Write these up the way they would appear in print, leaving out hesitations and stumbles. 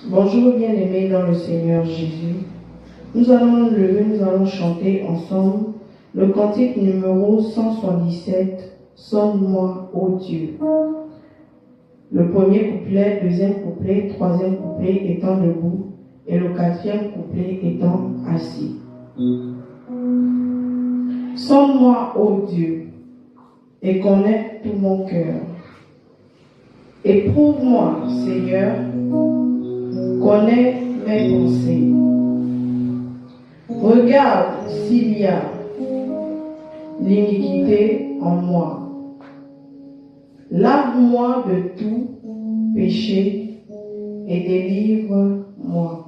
Bonjour bien-aimés dans le Seigneur Jésus. Nous allons nous lever, nous allons chanter ensemble le cantique numéro 177, Sonne-moi, ô Dieu. Le premier couplet, deuxième couplet, troisième couplet étant debout et le quatrième couplet étant assis. Sonne-moi, ô Dieu, et connais tout mon cœur. Éprouve-moi, Seigneur, connais mes pensées. Regarde s'il y a l'iniquité en moi. Lave-moi de tout péché et délivre-moi.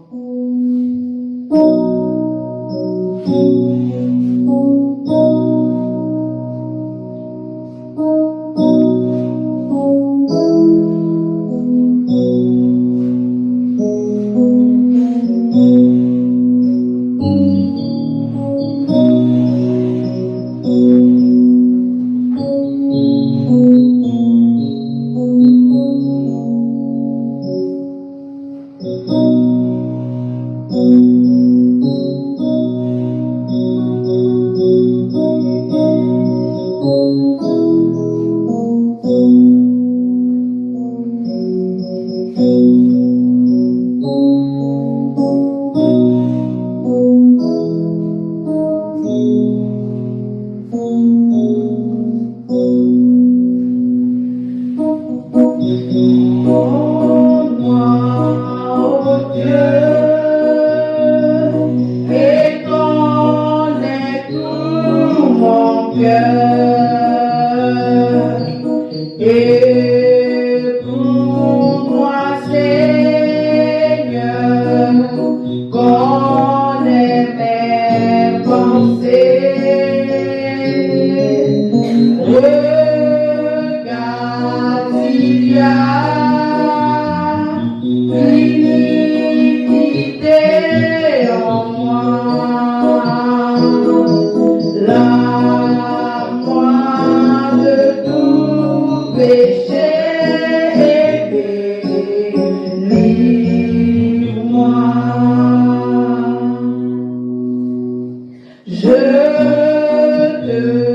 Je t'aime.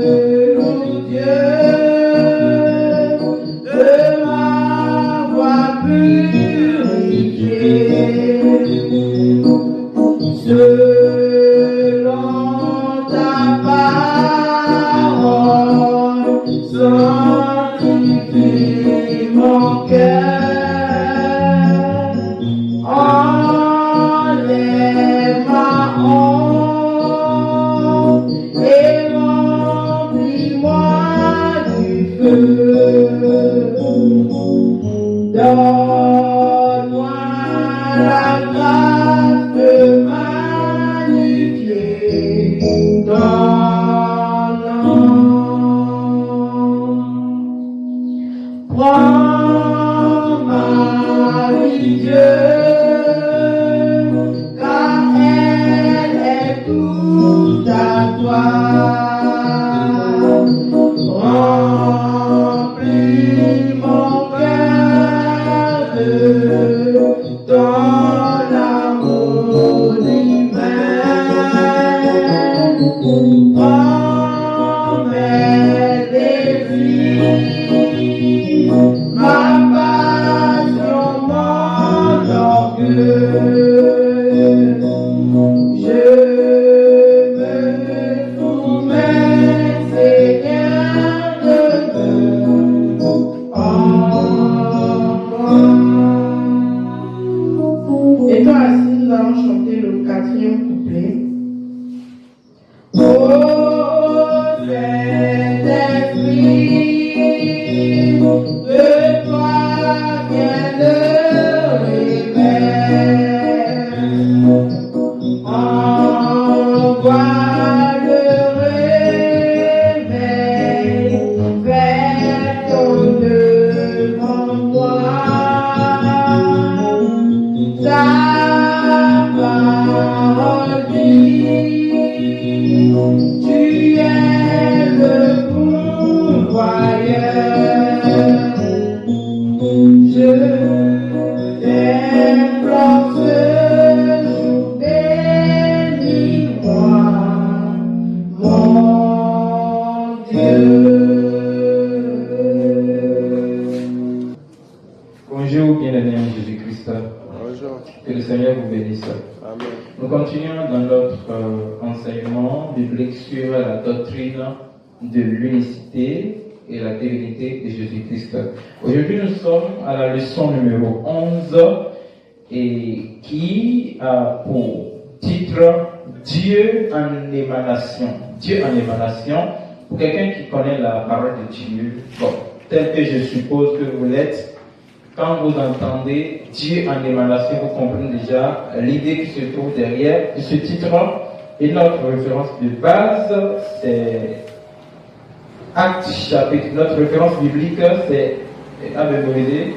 Jésus-Christ. Bonjour. Que le Seigneur vous bénisse. Amen. Nous continuons dans notre enseignement biblique sur la doctrine de l'unicité et la divinité de Jésus-Christ. Aujourd'hui, nous sommes à la leçon numéro 11 et qui a pour titre Dieu en émanation. Dieu en émanation. Pour quelqu'un qui connaît la parole de Dieu, bon, tel que je suppose que vous l'êtes, quand vous entendez Dieu en émanation, vous comprenez déjà l'idée qui se trouve derrière ce titre. Et notre référence de base, c'est Actes chapitre. Notre référence biblique, c'est à mémoriser.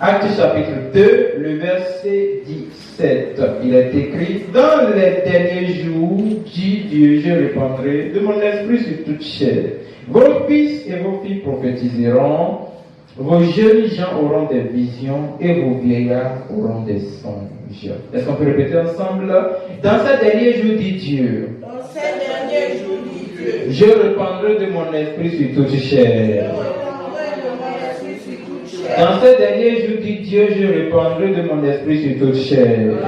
Actes chapitre 2, le verset 17. Il est écrit: dans les derniers jours, dit Dieu, je répandrai de mon esprit sur toute chair. Vos fils et vos filles prophétiseront. Vos jeunes gens auront des visions et vos vieillards auront des songes. Est-ce qu'on peut répéter ensemble? Dans ces derniers jours, dit Dieu. Dans ces derniers jours, dit Dieu. Je répandrai de mon esprit sur toute chair. Dans ces derniers jours, dit Dieu, je répandrai de mon esprit sur toute chair.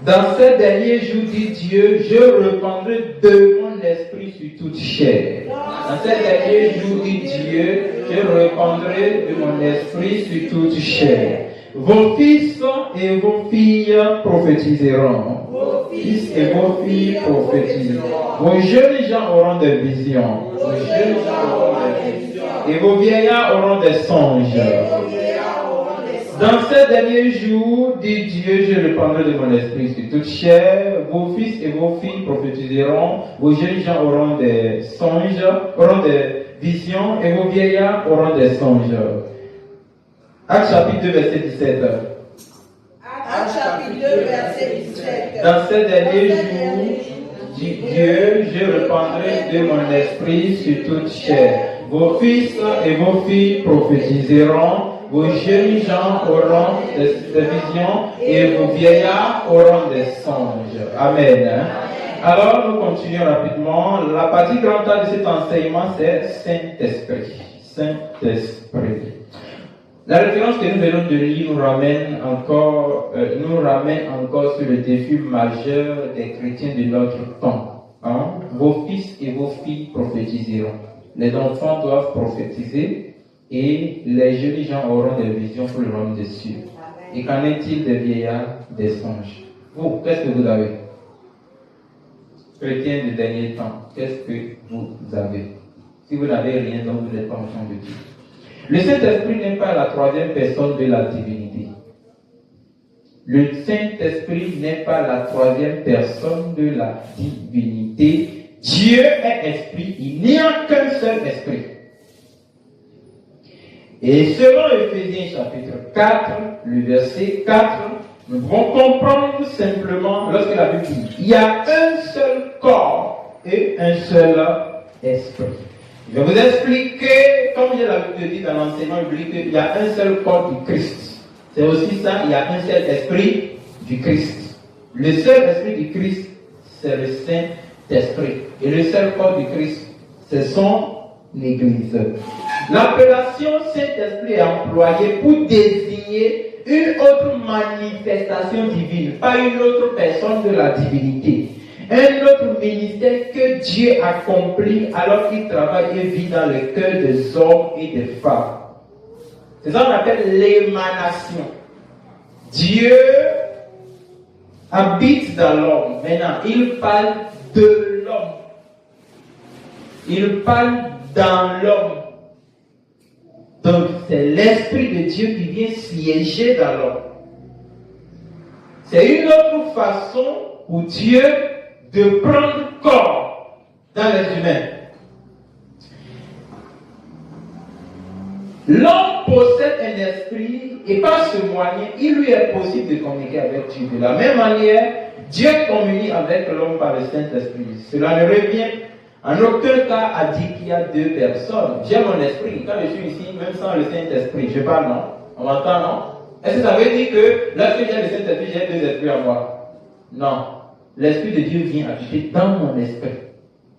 Dans ces derniers jours, dit Dieu, je répandrai de mon esprit sur toute chair. Dans ces derniers jours, dit Dieu, je répandrai de mon esprit sur toute chair. Vos fils et vos filles prophétiseront. Vos fils et vos filles prophétiseront. Vos jeunes gens auront des visions. Vos jeunes gens auront des visions. Et vos vieillards auront des songes. Dans ces derniers jours, dit Dieu, je répandrai de mon esprit sur toute chair. Vos fils et vos filles prophétiseront. Vos jeunes gens auront des songes, auront des visions, et vos vieillards auront des songes. Actes chapitre 2, verset 17. Actes chapitre 2, verset 17. Dans ces derniers jours, dit Dieu, je répandrai de mon esprit sur toute chair. Vos fils et vos filles prophétiseront. Vos jeunes gens auront des visions et vos vieillards auront des songes. Amen. Alors, nous continuons rapidement. La partie grande de cet enseignement, c'est Saint-Esprit. Saint-Esprit. La référence que nous venons de lire nous ramène encore sur le défi majeur des chrétiens de notre temps. Vos fils et vos filles prophétiseront. Les enfants doivent prophétiser. Et les jeunes gens auront des visions pour le royaume des cieux. Et qu'en est-il des vieillards, des songes? Vous, qu'est-ce que vous avez? Chrétiens de dernier temps, qu'est-ce que vous avez? Si vous n'avez rien, donc vous n'êtes pas enfant de Dieu. Le Saint-Esprit n'est pas la troisième personne de la divinité. Le Saint-Esprit n'est pas la troisième personne de la divinité. Dieu est esprit, il n'y a qu'un seul esprit. Et selon Éphésiens chapitre 4, le verset 4, nous pouvons comprendre simplement lorsque la Bible dit il y a un seul corps et un seul esprit. Je vais vous expliquer, comme je l'avais dit dans l'enseignement biblique, il y a un seul corps du Christ. C'est aussi ça, il y a un seul esprit du Christ. Le seul esprit du Christ, c'est le Saint-Esprit. Et le seul corps du Christ, c'est son Église. L'appellation Saint-Esprit est employée pour désigner une autre manifestation divine, pas une autre personne de la divinité. Un autre ministère que Dieu accomplit alors qu'il travaille et vit dans le cœur des hommes et des femmes. C'est ça qu'on appelle l'émanation. Dieu habite dans l'homme. Maintenant, il parle de l'homme. Il parle dans l'homme. Donc, c'est l'Esprit de Dieu qui vient siéger dans l'homme. C'est une autre façon pour Dieu de prendre corps dans les humains. L'homme possède un esprit et par ce moyen, il lui est possible de communiquer avec Dieu. De la même manière, Dieu communique avec l'homme par le Saint-Esprit. Cela ne revient en aucun cas à dire qu'il y a deux personnes. J'ai mon esprit. Quand je suis ici, même sans le Saint-Esprit, je parle, non? On m'entend, non? Est-ce que ça veut dire que lorsque j'ai le Saint-Esprit, j'ai deux esprits en moi? Non. L'Esprit de Dieu vient habiter dans mon esprit.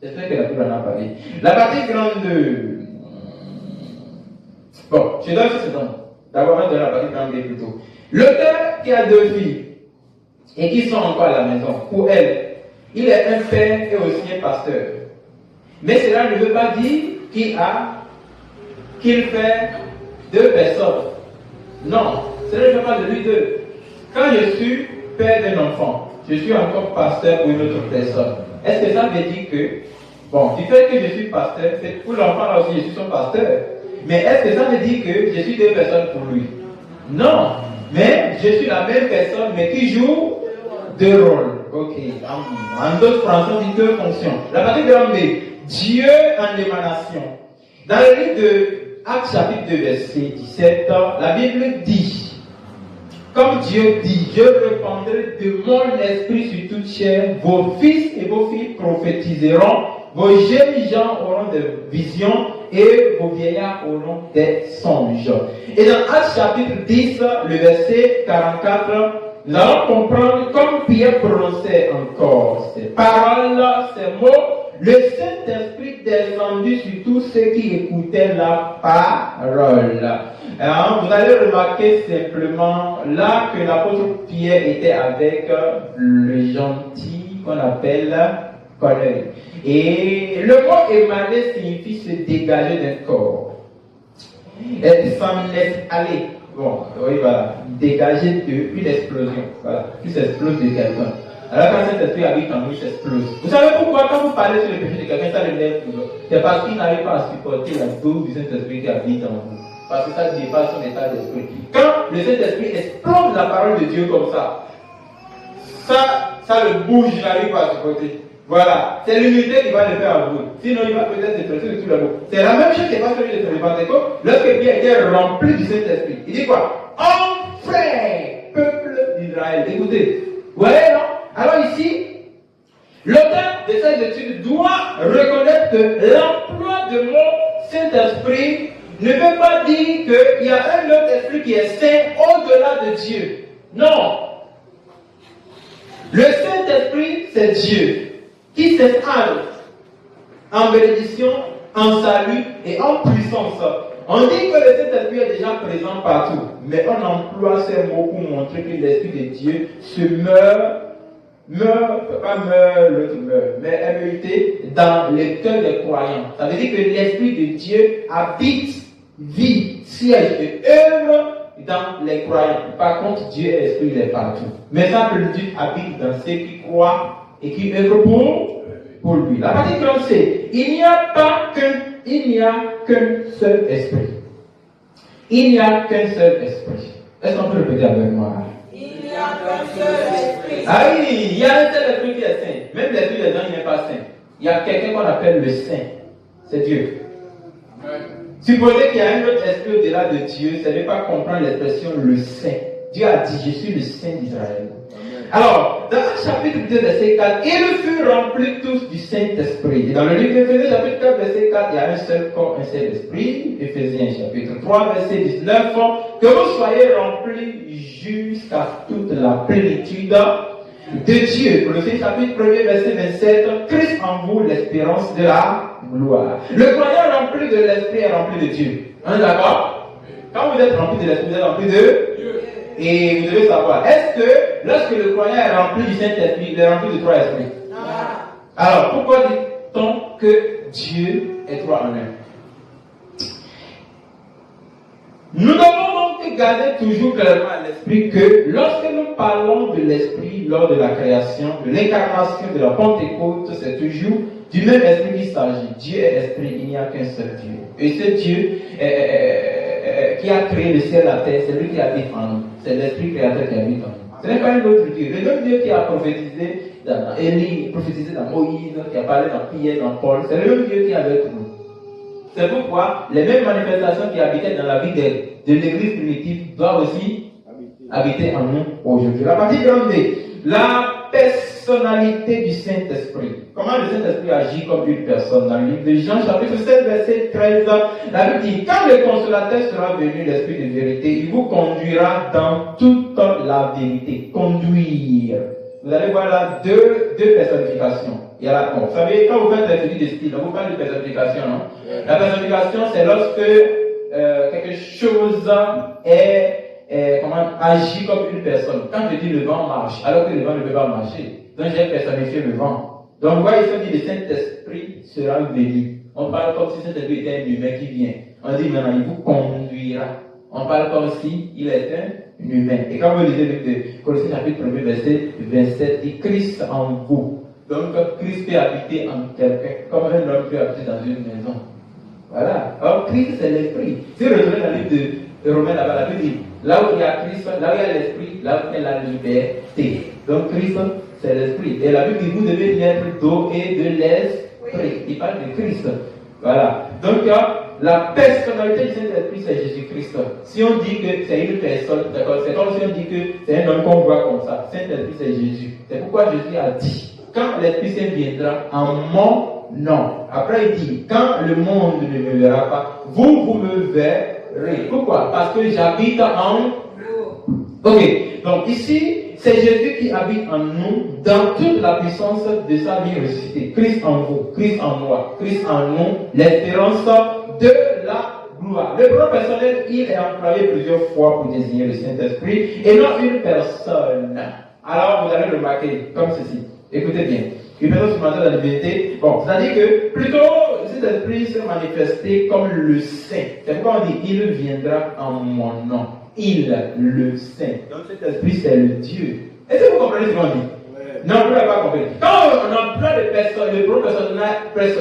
J'espère que la Bible en a parlé. La partie grande Bon, je donne ce nom. D'abord, on va donner la partie grande plutôt. Le père qui a 2 filles et qui sont encore à la maison, pour elle, il est un père et aussi un pasteur. Mais cela ne veut pas dire qu'il fait 2 personnes. Non, cela ne veut pas de lui 2. Quand je suis père d'un enfant, je suis encore pasteur pour une autre personne. Est-ce que ça veut dire que, bon, du fait que je suis pasteur, c'est pour l'enfant là aussi, je suis son pasteur. Mais est-ce que ça veut dire que je suis 2 personnes pour lui? Non, mais je suis la même personne, mais qui joue 2 rôles. Ok, en d'autres français, on dit 2 fonctions. La partie grande B, Dieu en émanation. Dans le livre de Actes chapitre 2, verset 17, la Bible dit, comme Dieu dit, je répandrai de mon esprit sur toute chair, vos fils et vos filles prophétiseront, vos jeunes gens auront des visions et vos vieillards auront des songes. Et dans Actes chapitre 10, le verset 44, nous allons comprendre comme Pierre prononçait encore ces paroles, ces mots, le Saint-Esprit descendu sur tous ceux qui écoutaient la parole. Alors, vous allez remarquer simplement là que l'apôtre Pierre était avec le gentil qu'on appelle Corneille. Et le mot émaner signifie se dégager d'un corps. Et s'en laisse aller. Bon, oui, voilà. Dégager une explosion. Voilà. Qui s'explose de quelqu'un. Alors quand cet esprit habite en nous, il s'explose. Vous savez pourquoi quand vous parlez sur le péché de quelqu'un, ça le lève toujours. C'est parce qu'il n'arrive pas à supporter la dose du Saint-Esprit qui habite en vous. Parce que ça dépasse son état d'esprit. Quand le Saint-Esprit explose la parole de Dieu comme ça le bouge, il n'arrive pas à supporter. Voilà, c'est l'unité qui va le faire à vous. Sinon, il va peut-être se presser de tout le monde. C'est la même chose qui va se faire sur le Pentecôte. Lorsque Pierre était rempli du Saint-Esprit, il dit quoi? Enfin, peuple d'Israël. Écoutez, vous voyez, non? Alors ici, l'auteur de cette étude doit reconnaître que l'emploi de mon Saint-Esprit ne veut pas dire qu'il y a un autre esprit qui est saint au-delà de Dieu. Non. Le Saint-Esprit, c'est Dieu qui s'étale en bénédiction, en salut et en puissance. On dit que le Saint-Esprit est déjà présent partout, mais on emploie ces mots pour montrer que l'Esprit de Dieu se meurt, pas meurt, l'autre meurt, mais M-E-U-T, dans les cœurs des croyants. Ça veut dire que l'Esprit de Dieu habite, vit, siège et œuvre dans les croyants. Par contre, Dieu est Esprit, il est partout. Mais ça peut Dieu habite dans ceux qui croient et qui œuvrent pour lui. La partie grande c'est, il n'y a qu'un seul esprit. Il n'y a qu'un seul esprit. Est-ce qu'on peut répéter avec moi? Il n'y a qu'un seul esprit. Ah oui, il y a un seul esprit qui est saint. Même l'esprit des gens, il n'est pas saint. Il y a quelqu'un qu'on appelle le saint. C'est Dieu. Supposez qu'il y a un autre esprit au-delà de Dieu, ça ne veut pas comprendre l'expression le saint. Dieu a dit, je suis le saint d'Israël. Alors, dans le chapitre 2, verset 4, ils furent remplis tous du Saint-Esprit. Et dans le livre d'Éphésiens, chapitre 4, verset 4, il y a un seul corps, un seul esprit. Éphésiens, chapitre 3, verset 19, que vous soyez remplis jusqu'à toute la plénitude de Dieu. Colossiens, chapitre 1, verset 27, Christ en vous, l'espérance de la gloire. Le croyant rempli de l'esprit est rempli de Dieu. On est d'accord? Quand vous êtes rempli de l'esprit, vous êtes rempli de Dieu. Et vous devez savoir, est-ce que lorsque le croyant est rempli du Saint-Esprit, il est rempli de 3 esprits? Non. Alors, pourquoi dit-on que Dieu est 3 en 1? Nous devons donc garder toujours clairement à l'esprit que lorsque nous parlons de l'esprit lors de la création, de l'incarnation, de la Pentecôte, c'est toujours du même esprit qu'il s'agit. Dieu est esprit, il n'y a qu'un seul Dieu. Et ce Dieu qui a créé le ciel et la terre, c'est lui qui habite en nous. C'est l'esprit créateur qui habite en nous. Ce n'est pas un autre Dieu. Le même Dieu qui a prophétisé dans Élie, prophétisé dans Moïse, qui a parlé dans Pierre, dans Paul, c'est le même Dieu qui est avec nous. C'est pourquoi les mêmes manifestations qui habitaient dans la vie de l'église primitive doivent aussi habiter en nous aujourd'hui. La partie grande, la personnalité du Saint-Esprit. Comment le Saint-Esprit agit comme une personne? Dans le livre de Jean, chapitre 7, verset 13, la Bible dit, quand le consolateur sera venu, l'Esprit de vérité, il vous conduira dans toute la vérité. Conduire. Vous allez voir là deux personnifications. Il y a la, bon, vous savez, quand vous faites l'étude de style, vous parlez de personnification, non? La personnification, c'est lorsque quelque chose agit comme une personne. Quand je dis le vent marche, alors que le vent ne peut pas marcher, donc j'ai personnifié le vent. Donc, vous voyez, ici, on dit le Saint-Esprit sera venu. On parle comme si le Saint-Esprit était un humain qui vient. On dit maintenant, il vous conduira. On parle comme si il est un humain. Et quand vous lisez le Colossiens chapitre 1, verset 27, dit Christ en vous. Donc, Christ peut habiter en quelqu'un, comme un homme peut habiter dans une maison. Voilà. Or, Christ, c'est l'Esprit. Si vous retournez dans le livre de Romains, là-bas, la Bible dit, là où il y a Christ, là où il y a l'Esprit, là où il y a la liberté. Donc, Christ, c'est l'Esprit. Et la Bible dit, vous devez naître d'eau et de l'Esprit. Il parle de Christ. Voilà. Donc, la personnalité du Saint-Esprit, c'est Jésus-Christ. Si on dit que c'est une personne, d'accord, c'est comme si on dit que c'est un homme qu'on voit comme ça. Saint-Esprit, c'est Jésus. C'est pourquoi Jésus a dit, quand l'Esprit Saint viendra en mon nom. Après, il dit, quand le monde ne me verra pas, vous me verrez. Pourquoi? Parce que j'habite en vous. Ok. Donc, ici, c'est Jésus qui habite en nous dans toute la puissance de sa vie ressuscitée. Christ en vous, Christ en moi, Christ en nous, l'espérance de la gloire. Le pronom personnel, il est employé plusieurs fois pour désigner le Saint-Esprit et non une personne. Alors, vous allez remarquer comme ceci. Écoutez bien. Une personne supplémentaire de la divinité. Bon, c'est-à-dire que plutôt, cet esprit se manifester comme le Saint. C'est pourquoi on dit, il viendra en mon nom. Il, le Saint. Donc cet esprit, c'est le Dieu. Est-ce que vous comprenez ce qu'on dit? Non, vous n'avez pas compris. Quand on emploie le pronom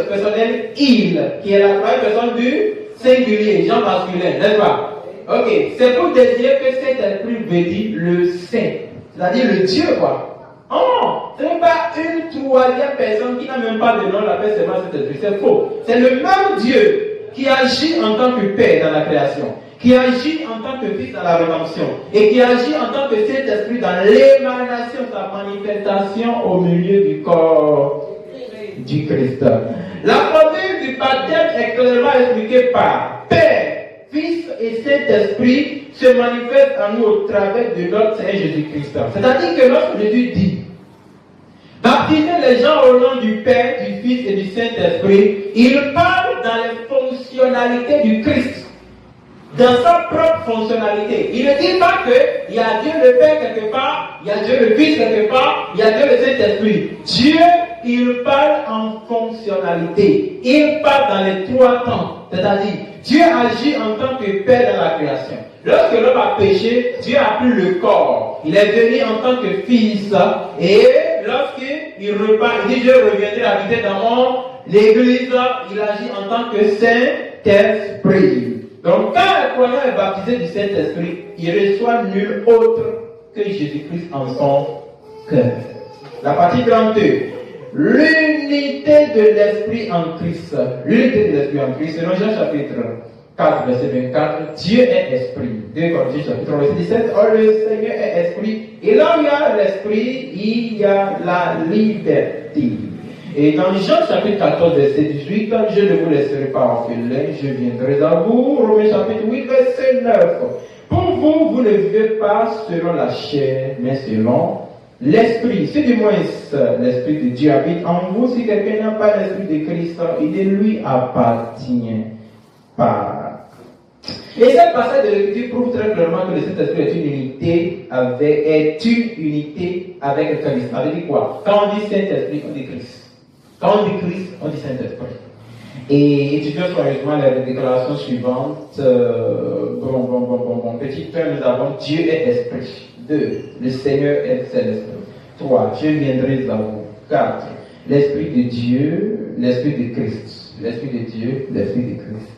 personnel, il, qui est la première personne du singulier, genre masculin, n'est-ce pas? Ok, c'est pour désigner que cet esprit veut dire le Saint. C'est-à-dire le Dieu, quoi. Oh, ce n'est pas une troisième personne qui n'a même pas de nom, on l'appelle seulement cet esprit. C'est faux. C'est le même Dieu qui agit en tant que Père dans la création, qui agit en tant que Fils dans la rédemption, et qui agit en tant que Saint-Esprit dans l'émanation, sa manifestation au milieu du corps du Christ. La formule du baptême est clairement expliquée par Père, Fils et Saint-Esprit se manifestent en nous au travers de notre Seigneur Jésus-Christ. C'est-à-dire que lorsque Jésus dit baptisez les gens au nom du Père, du Fils et du Saint-Esprit, il parle dans les fonctionnalités du Christ, dans sa propre fonctionnalité. Il ne dit pas qu'il y a Dieu le Père quelque part, il y a Dieu le Fils quelque part, il y a Dieu le Saint-Esprit. Dieu, il parle en fonctionnalité. Il parle dans les trois temps. C'est-à-dire, Dieu agit en tant que Père dans la création. Lorsque l'homme a péché, Dieu a pris le corps. Il est venu en tant que Fils. Et lorsqu'il repart, il dit, je reviendrai habiter dans l'église, il agit en tant que Saint-Esprit. Donc, quand un croyant est baptisé du Saint-Esprit, il reçoit nul autre que Jésus-Christ en son cœur. La partie 32. L'unité de l'Esprit en Christ. L'unité de l'Esprit en Christ. Selon Jean chapitre 4, verset 24, Dieu est Esprit. 2 Corinthiens chapitre 3, verset 17, or le Seigneur est Esprit. Et là où il y a l'Esprit, il y a la liberté. Et dans Jean chapitre 14, verset 18, je ne vous laisserai pas orphelin, je viendrai à vous. Romains chapitre 8, verset 9. Pour vous, vous ne vivez pas selon la chair, mais selon l'Esprit. Si du moins l'Esprit de Dieu habite en vous, si quelqu'un n'a pas l'Esprit de Christ, il ne lui appartient pas. Et cette passage de l'Écriture prouve très clairement que le Saint-Esprit est une unité avec Christ. Ça veut dire quoi? Quand on dit Saint-Esprit, on dit Christ. Quand on dit Christ, on dit Saint-Esprit. Et étudions soigneusement les déclarations suivantes. Petit 1, nous avons Dieu est Esprit. 2, le Seigneur est l'Esprit. 3, je viendrai à vous. 4, l'Esprit de Dieu, l'Esprit de Christ. L'Esprit de Dieu, l'Esprit de Christ.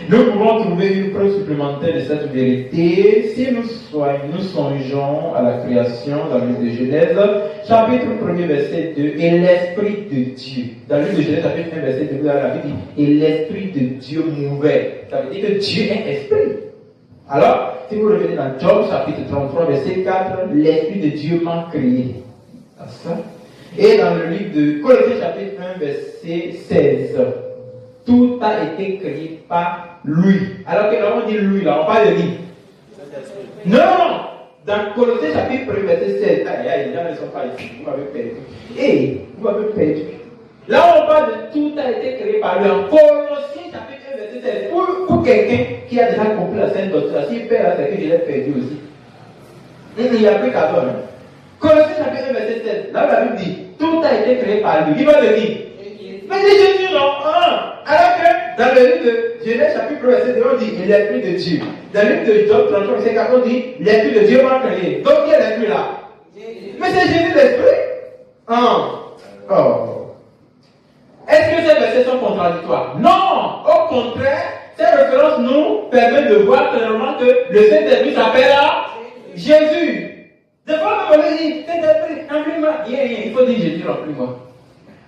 Nous pouvons trouver une preuve supplémentaire de cette vérité si nous songeons à la création dans le livre de Genèse, chapitre 1er, verset 2, et l'Esprit de Dieu. Dans le livre de Genèse, chapitre 1, verset 2, vous avez la Bible dit, et l'Esprit de Dieu mouvait. Ça veut dire que Dieu est Esprit. Alors, si vous revenez dans Job, chapitre 33, verset 4, l'Esprit de Dieu m'a créé. Ça. Et dans le livre de Colossiens, chapitre 1, verset 16, tout a été créé par lui. Alors que là, on dit lui, là, on parle de lui. Non! Dans Colossiens, chapitre 1, verset 16, les gens ne sont pas ici, vous m'avez perdu. Vous m'avez perdu. Là, on parle de tout a été créé par lui. En Colossiens, chapitre 1, verset 16. Pour quelqu'un qui a déjà compris la sainte doctrine, s'il perd là, c'est que je l'ai perdu aussi. Il n'y a plus qu'à donner. Colossiens chapitre 1, verset 16. Là où la Bible dit, tout a été créé par lui. Il va le dire. Mais c'est Jésus, non? Alors que dans le livre de Genèse chapitre 1, verset 2, on dit, l'esprit de Dieu. Dans le livre de Job 33, verset 4, on dit, l'esprit de Dieu m'a créé. Donc qui est l'esprit là? Mais c'est Jésus l'esprit. Est-ce que ces versets sont contradictoires? Non! Au contraire, ces références nous permettent de voir clairement que le Saint-Esprit s'appelle Jésus. Des fois, on va dire, Saint-Esprit, remplis-moi. Il faut dire Jésus, remplis-moi.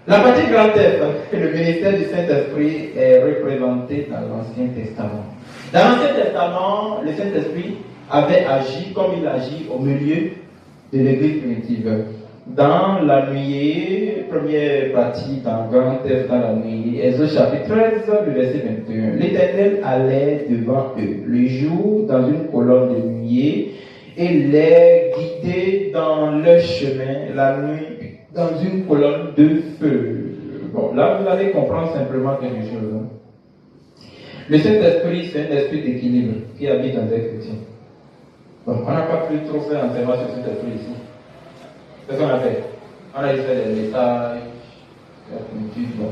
La partie grand F, le ministère du Saint-Esprit est représenté dans l'Ancien Testament. Dans l'Ancien Testament, le Saint-Esprit avait agi comme il agit au milieu de l'Église primitive. Dans la nuée, première partie dans grand F dans la nuée, Exode chapitre 13, le verset 21. L'Éternel allait devant eux le jour dans une colonne de nuée et les guidait dans leur chemin la nuit dans une colonne de feu. Bon, là vous allez comprendre simplement quelque chose. Le Saint-Esprit, c'est un esprit d'équilibre qui habite dans les chrétiens. Bon, on n'a pas pu trop faire enseignement sur cet esprit ici. C'est ce qu'on a fait. On a juste fait des messages, la plénitude, bon.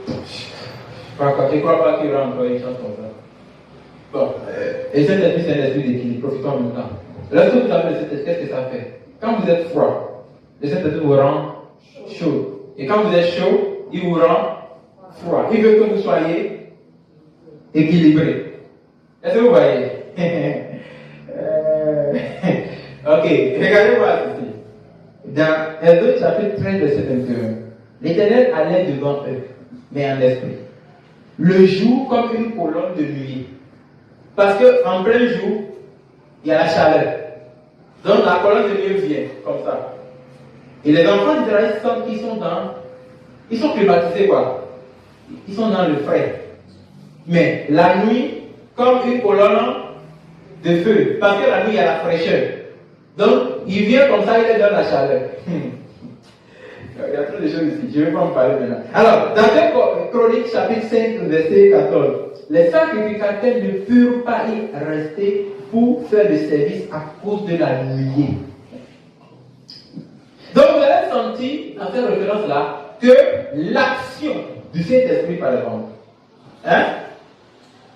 Je ne crois pas qu'il y aura encore une chose comme ça. Bon, et cet esprit, c'est un esprit d'équilibre. Profitons en même temps. Lorsque vous avez le Saint-Esprit, qu'est-ce que ça fait? Quand vous êtes froid, le Saint-Esprit vous rend chaud. Et quand vous êtes chaud, il vous rend froid. Il veut que vous soyez équilibré. Est-ce que vous voyez? Ok, regardez-moi ceci. Dans Exode chapitre 13, verset 21, l'Éternel allait devant eux, mais en esprit. Le jour comme une colonne de nuit. Parce qu'en plein jour, il y a la chaleur. Donc la colonne de nuit vient, comme ça. Et les enfants d'Israël sentent qu'ils sont ils sont climatisés quoi. Ils sont dans le frais. Mais la nuit, comme une colonne de feu. Parce que la nuit, il y a la fraîcheur. Donc, il vient comme ça, il est dans la chaleur. Il y a trop de choses ici, je ne vais pas en parler maintenant. Alors, dans 2 Chroniques, chapitre 5, verset 14, les sacrificateurs ne purent pas y rester pour faire le service à cause de la nuée. Donc, vous avez senti, dans cette référence-là, que l'action du Saint-Esprit, par exemple,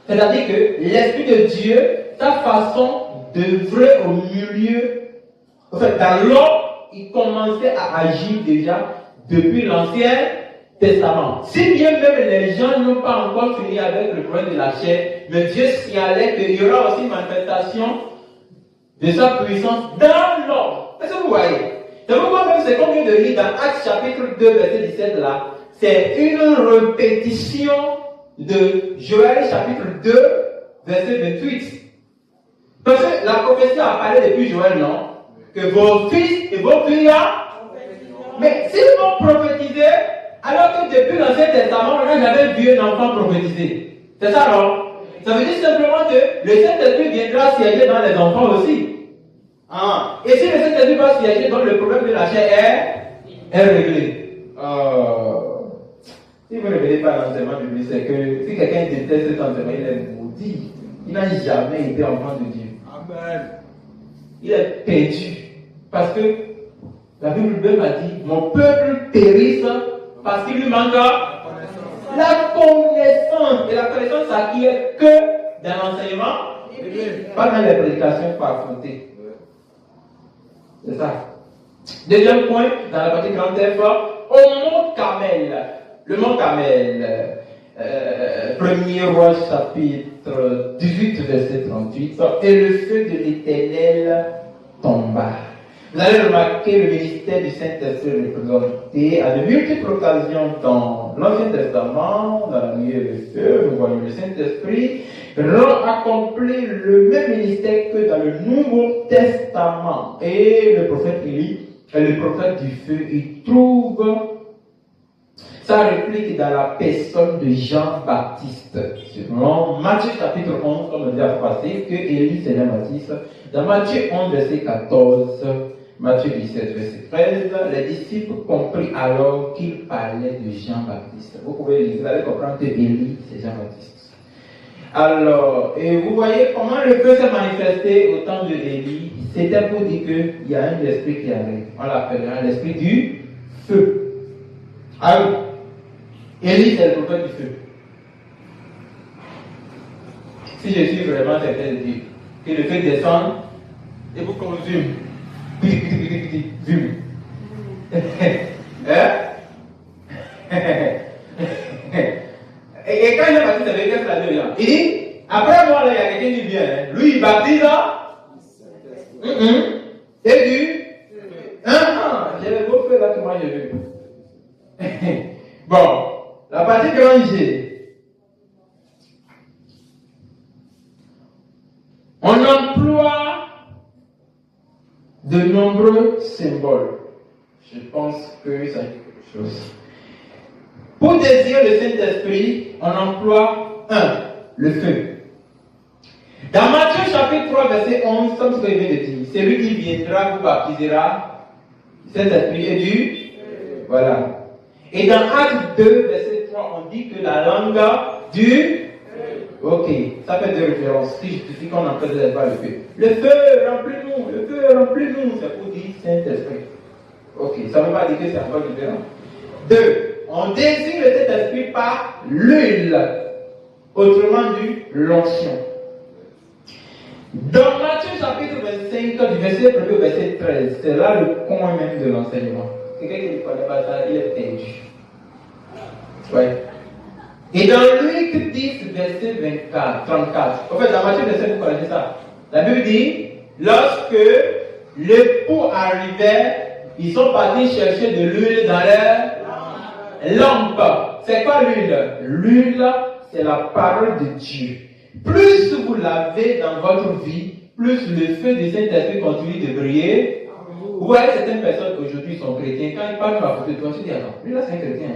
c'est-à-dire que l'Esprit de Dieu, sa façon d'œuvrer au milieu, en fait, dans l'homme, il commençait à agir déjà depuis l'Ancien Testament. Si bien même les gens n'ont pas encore fini avec le problème de la chair, mais Dieu signalait qu'il y aura aussi une manifestation de sa puissance dans l'homme. Est-ce que vous voyez? Donc vous voyez même c'est comme de lire dans Actes chapitre 2, verset 17 là, c'est une répétition de Joël chapitre 2, verset 28. Parce que la prophétie a parlé depuis Joël, non? Que vos fils et vos filles, mais s'ils vont prophétiser, alors que depuis l'Ancien Testament, on n'a jamais vu un enfant prophétiser. C'est ça, non? Ça veut dire simplement que le Saint-Esprit viendra siéger dans les enfants aussi. Et si le Saint-Esprit va siéger, donc le problème de la chair est réglé. Si vous ne venez pas à l'enseignement biblique, c'est que si quelqu'un déteste cet enseignement, il est maudit. Il n'a jamais été enfant de Dieu. Amen. Il est perdu. Parce que la Bible même a dit, mon peuple périsse parce qu'il lui manque la connaissance. Et la connaissance s'acquiert que dans l'enseignement, pas dans les prédications par côté. C'est ça. Deuxième point, dans la partie grande F, au mont Carmel. Le mont Carmel, 1er Roi chapitre 18, verset 38, et le feu de l'Éternel tomba. Vous allez remarquer le ministère du Saint-Esprit représenté à de multiples occasions dans l'Ancien Testament, dans la nuée et le feu. Nous voyons le Saint-Esprit accomplir le même ministère que dans le Nouveau Testament. Et le prophète Élie, le prophète du feu, il trouve sa réplique dans la personne de Jean-Baptiste. Selon Matthieu chapitre 11, comme on dit à passé, que Élie c'est Jean-Baptiste. Dans Matthieu 11, verset 14, Matthieu 17, verset 13, les disciples comprirent alors qu'il parlait de Jean-Baptiste. Vous pouvez lire, vous allez comprendre que Élie c'est Jean-Baptiste. Alors, et vous voyez comment le feu s'est manifesté au temps de Élie. C'était pour dire qu'il y a un esprit qui arrive. On l'appellera l'esprit du feu. Ah oui. Élie, c'est le prophète du feu. Si je suis vraiment certain de dire que le feu descend et vous consume. Et quand il est parti, ça veut dire qu'est-ce qu'il a dit aux gens? Il dit, après moi, là, il y a quelqu'un qui vient. Lui, il baptise là. C'est du. J'ai le beau feu là que moi j'ai vu. Bon, la partie grande G. On emploie de nombreux symboles. Je pense que ça dit quelque chose. Pour désigner le Saint-Esprit, on emploie le feu. Dans Matthieu chapitre 3, verset 11, comme ce que je viens de dire, c'est lui qui viendra vous baptisera, Saint-Esprit et du feu. Voilà. Et dans Acte 2, verset 3, on dit que la langue du feu. Ok, ça fait deux références qui justifient qu'on emploie le feu. Le feu, remplis-nous, le feu, remplis-nous, c'est pour dire Saint-Esprit. Ok, ça ne veut pas dire que c'est encore différent. 2. On désigne le Saint-Esprit par l'huile, autrement dit l'onction. Dans Matthieu chapitre 25, du verset 1 au verset 13, c'est là le coin même de l'enseignement. Quelqu'un qui ne connaît pas ça, il est perdu. Ouais. Et dans Luc 10, verset 34, en fait, dans Matthieu 25, vous connaissez ça. La Bible dit, lorsque l'époux arrivait, ils sont partis chercher de l'huile dans leur lampe. C'est quoi l'huile? L'huile, c'est la parole de Dieu. Plus vous l'avez dans votre vie, plus le feu du Saint-Esprit continue de briller. Vous voyez, certaines personnes aujourd'hui sont chrétiens. Quand ils parlent à côté de toi, tu dis, attends, lui là c'est un chrétien.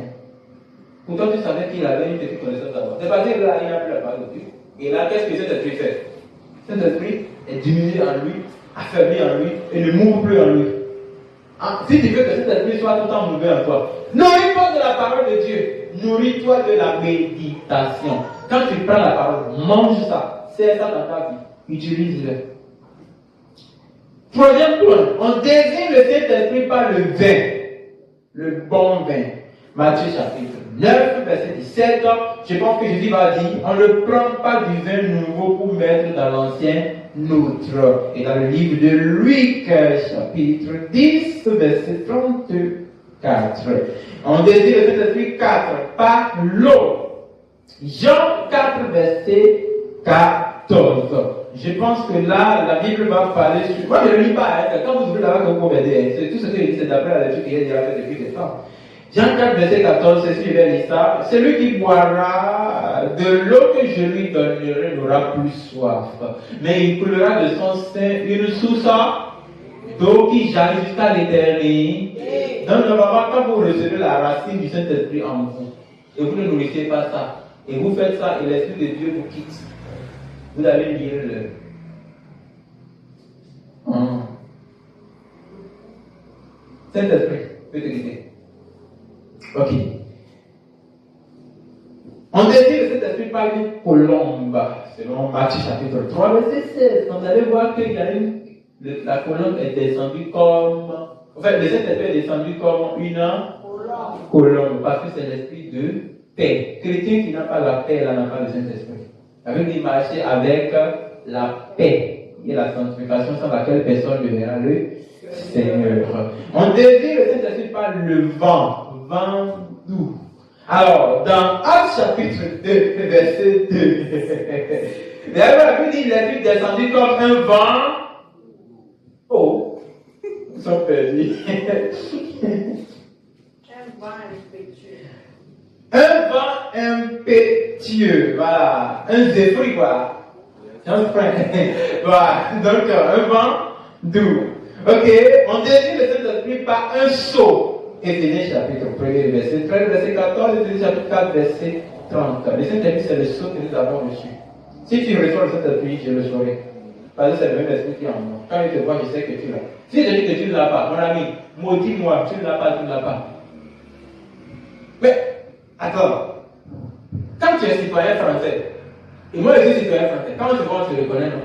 Pourtant, tu savais qu'il avait une petite connaissance d'abord. C'est parce que là, il n'a plus la parole de Dieu. Et là, qu'est-ce que Saint-Esprit fait? Saint-Esprit est diminué en lui, affaibli en lui, et ne mourra plus en lui. Si tu veux que cet esprit soit tout le temps mauvais en toi, nourris-toi de la parole de Dieu. Nourris-toi de la méditation. Quand tu prends la parole, mange ça. C'est ça dans ta vie. Utilise-le. Troisième point, on désigne le Saint-Esprit par le vin. Le bon vin. Matthieu chapitre 9, verset 17. Je pense que Jésus va dire, on ne prend pas du vin nouveau pour mettre dans l'ancien nôtre. Et dans le livre de Luc, chapitre 10, verset 34. On désigne le Saint-Esprit 4 par l'eau. Jean 4, verset 14. Je pense que là, la Bible va parler sur. Moi, je ne lis pas, quand vous ouvrez là-bas, que vous convertez. C'est tout ce que je dis, c'est d'après la lecture qu'il y a déjà fait depuis des temps. Jean 4, verset 14, c'est ce que je vais lire ça. Celui qui boira de l'eau que je lui donnerai n'aura plus soif. Mais il coulera de son sein une source d'eau qui jaillit jusqu'à l'éternité. Donc, normalement, quand vous recevez la racine du Saint-Esprit en vous, et vous ne nourrissez pas ça, et vous faites ça, et l'Esprit de Dieu vous quitte, vous allez lire le. Saint-Esprit peut te quitter. Ok. On décrit le Saint-Esprit par une colombe, selon Matthieu chapitre 3, verset 16. Vous allez voir que la colombe est descendue comme. En fait, le Saint-Esprit est descendu comme une colombe, parce que c'est l'esprit de paix. Chrétien qui n'a pas la paix, là n'a pas le Saint-Esprit. Avec il marcher avec la paix et la sanctification sans laquelle personne ne verra le Seigneur. On décrit le Saint-Esprit par le vent. Vent doux. Alors, dans Actes chapitre 2, verset 2, la Bible dit, il est descendu comme un vent. Oh, ils sont perdus. Un vent impétueux, voilà. Un zéphyr, voilà. Voilà, donc un vent doux. Ok, on désigne le Saint-Esprit par un sceau. Éphésiens chapitre 1, verset 13, verset 14, Éphésiens chapitre 4, verset 30. Le Saint-Esprit, c'est le sceau que nous avons reçu. Si tu reçois le Saint-Esprit, je le saurai. Parce que c'est le même esprit qui est en moi. Quand il te voit, je sais que tu l'as. Si je dis que tu ne l'as pas, mon ami, maudis-moi, tu ne l'as pas, tu ne l'as pas. Mais, attends. Quand tu es citoyen français, Et moi, je suis citoyen français. Quand je vois, on se reconnaît, non?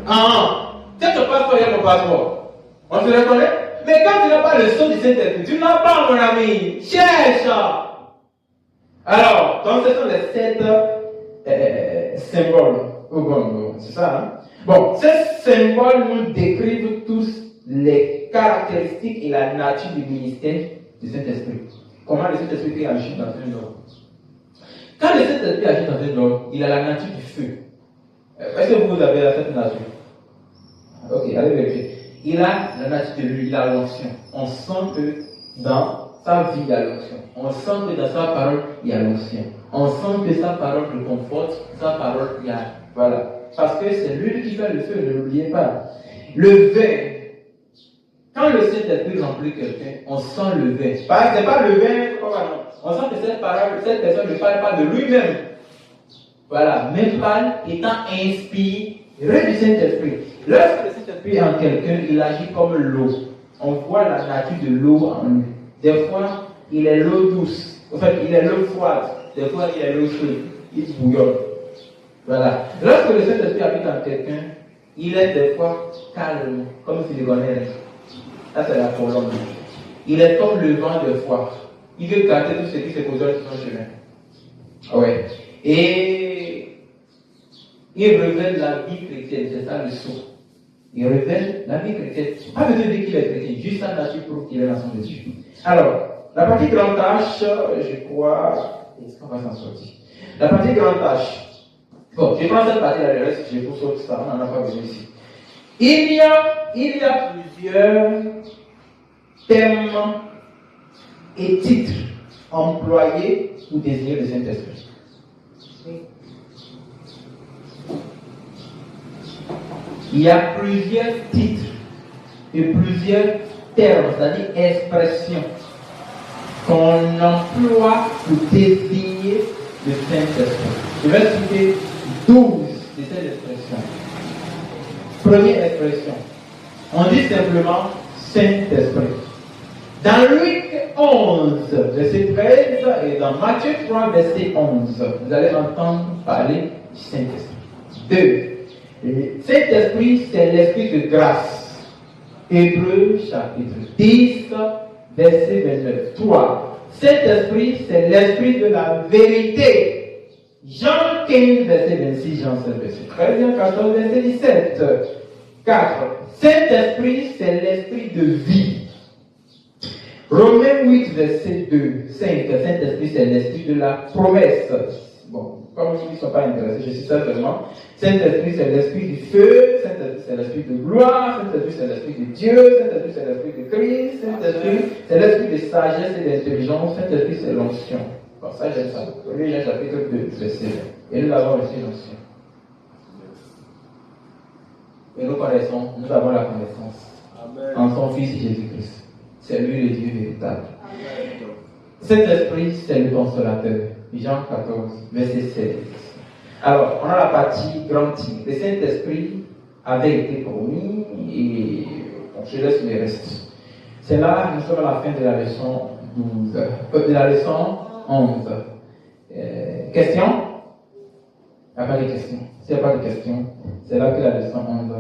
Ah, tiens, ton passeport, il y a mon passeport. On se reconnaît? Mais quand tu n'as pas le sceau du Saint-Esprit, tu n'as pas, mon ami. Cherche! Alors, donc, ce sont les 7 symboles. Oh, bon, c'est ça, hein? Bon, ces symboles nous décrivent tous les caractéristiques et la nature du ministère du Saint-Esprit. Comment le Saint-Esprit agit dans un homme. Quand le Saint-Esprit agit dans un homme, il a la nature du feu. Est-ce que vous avez cette nature? Ok, allez vérifier. Il a la nature de lui, il a l'onction. On sent que dans sa vie, il y a l'onction. On sent que dans sa parole, il y a l'onction. On sent que sa parole le conforte, sa parole, il y a. Voilà. Parce que c'est lui qui fait le feu, ne l'oubliez pas. Le vin. Quand le Saint-Esprit remplit quelqu'un, on sent le vin. C'est pas le vin, on sent que cette personne ne parle pas de lui-même. Voilà, même pas étant inspiré du Saint-Esprit. Lorsque le Saint-Esprit est en quelqu'un, il agit comme l'eau. On voit la nature de l'eau en lui. Des fois, il est l'eau douce. En fait, il est l'eau froide. Des fois, il est l'eau chaude. Il bouillonne. Voilà. Lorsque le Saint-Esprit habite en quelqu'un, il est des fois calme, comme s'il connaît. Ça, c'est la Colombe. Il est comme le vent de foi. Il veut garder tout ce qui se pose sur son chemin. Ouais. Et il révèle la vie chrétienne, c'est ça le saut. Il révèle la vie chrétienne. Pas besoin de dire qu'il est chrétien, juste sa nature prouve qu'il est l'enfant de Dieu. Alors, la partie grand H, je crois, est-ce qu'on va s'en sortir? La partie grand H. Bon, je prends cette partie-là, le reste, je vous saute ça, on n'en a pas besoin ici. Il y a plusieurs thèmes et titres employés pour désigner le Saint-Esprit. Il y a plusieurs titres et plusieurs termes, c'est-à-dire expressions, qu'on emploie pour désigner le Saint-Esprit. Je vais citer 12 de ces expressions. Première expression, on dit simplement Saint-Esprit. Dans Luc 11, verset 13, et dans Matthieu 3, verset 11, vous allez entendre parler du Saint-Esprit. 2. Le Saint-Esprit, c'est l'Esprit de grâce. Hébreux, chapitre 10, verset 29. 3. Saint-Esprit, c'est l'Esprit de la vérité. Jean 15, verset 26, Jean 7, verset 13, Jean 14, verset 17. 4. Saint-Esprit, c'est l'Esprit de vie. Romains 8, verset 2. 5. Saint-Esprit, c'est l'Esprit de la promesse. Bon, comme ils ne sont pas intéressés, je cite ça seulement. Saint-Esprit, c'est l'Esprit du feu. Saint-Esprit, c'est l'Esprit de gloire. Saint-Esprit, c'est l'Esprit de Dieu. Saint-Esprit, c'est l'Esprit de Christ. Saint-Esprit, c'est l'Esprit de sagesse et d'intelligence. Saint-Esprit, c'est l'onction. Bon, ça, j'aime ça. Lui, il chapitre 2, verset 1. Et nous avons reçu l'onction. Et nous avons la connaissance. Amen. En son Fils Jésus-Christ. C'est lui le Dieu véritable. Amen. Cet esprit, c'est le consolateur. Jean 14, verset 16. Alors, on a la partie grand I. Le Saint-Esprit avait été promis et bon, je laisse le reste. C'est là, nous sommes à la fin de la leçon 12. De la leçon 11. Question? Il n'y a pas de questions. S'il n'y a pas de questions, c'est là que la leçon 11